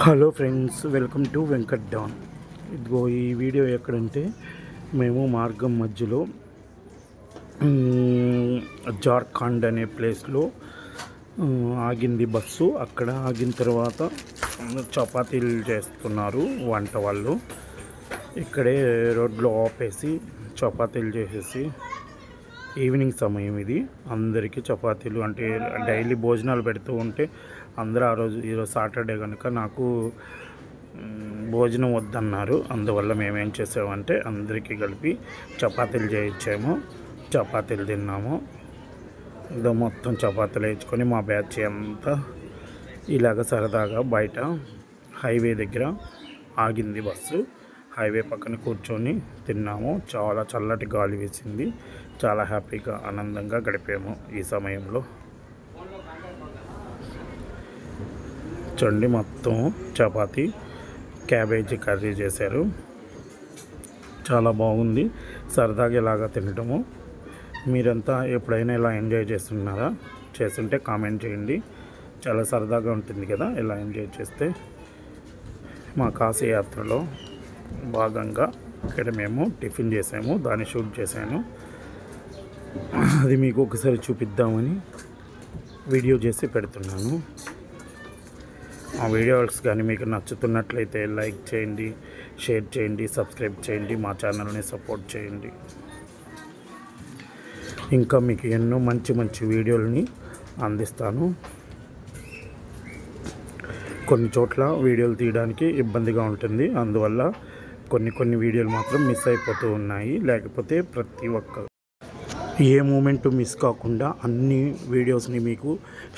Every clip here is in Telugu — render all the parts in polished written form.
Hello friends, welcome to Venkat Don. ఇదిగో ఈ వీడియో ఎక్కడంటే మేము మార్గం మధ్యలో జార్ఖండ్ అనే ప్లేస్లో ఆగింది బస్సు. అక్కడ ఆగిన తర్వాత చపాతీలు చేస్తున్నారు వంట వాళ్ళు. ఇక్కడే రోడ్లో ఆపేసి చపాతీలు చేసేసి, ఈవినింగ్ సమయం ఇది, అందరికీ చపాతీలు అంటే డైలీ భోజనాలు పెడుతూ ఉంటే అందరూ ఈరోజు సాటర్డే కనుక నాకు భోజనం వద్దన్నారు. అందువల్ల మేమేం చేసామంటే అందరికీ కలిపి చపాతీలు చేయించాము. చపాతీలు తిన్నాము. ఇదో మొత్తం చపాతీలు వేయించుకొని మా బ్యాచ్ అంతా ఇలాగ సరదాగా బయట హైవే దగ్గర ఆగింది బస్సు. హైవే పక్కన కూర్చొని తిన్నాము. చాలా చల్లటి గాలి వేసింది. చాలా హ్యాపీగా ఆనందంగా గడిపాము ఈ సమయంలో. చూడండి, మొత్తం చపాతీ క్యాబేజీ కర్రీ చేశారు. చాలా బాగుంది. సరదాగా ఇలాగా తినటము. మీరంతా ఎప్పుడైనా ఇలా ఎంజాయ్ చేస్తున్నారా? చేస్తుంటే కామెంట్ చేయండి. చాలా సరదాగా ఉంటుంది కదా ఇలా ఎంజాయ్ చేస్తే. మా కాశీ యాత్రలో భాగంగా ఇక్కడ మేము టిఫిన్ చేసాము, దాన్ని షూట్ చేశాను. అది మీకు ఒకసారి చూపిద్దామని వీడియో చేసి పెడుతున్నాను. ఆ వీడియోస్ కానీ మీకు నచ్చుతున్నట్లయితే లైక్ చేయండి, షేర్ చేయండి, సబ్స్క్రైబ్ చేయండి, మా ఛానల్ని సపోర్ట్ చేయండి. ఇంకా మీకు ఎన్నో మంచి మంచి వీడియోలని అందిస్తాను. కొన్ని చోట్ల వీడియోలు తీయడానికి ఇబ్బందిగా ఉంటుంది. అందువల్ల కొన్ని వీడియోలు మాత్రం మిస్ అయిపోతూ ఉన్నాయి. లేకపోతే ప్రతి ఒక్క ఏ మూమెంట్ మిస్ కాకుండా అన్ని వీడియోస్ని మీకు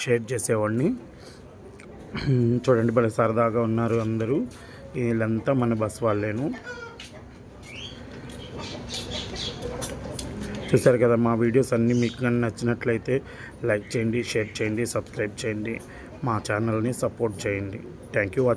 షేర్ చేసేవాడిని. చూడండి, భలే సరదాగా ఉన్నారు అందరూ. వీళ్ళంతా మన బస్ వాళ్ళేను. చూసారు కదా, మా వీడియోస్ అన్నీ మీకు కానీ నచ్చినట్లయితే లైక్ చేయండి, షేర్ చేయండి, సబ్స్క్రైబ్ చేయండి, మా ఛానల్ని సపోర్ట్ చేయండి. Thank you watching.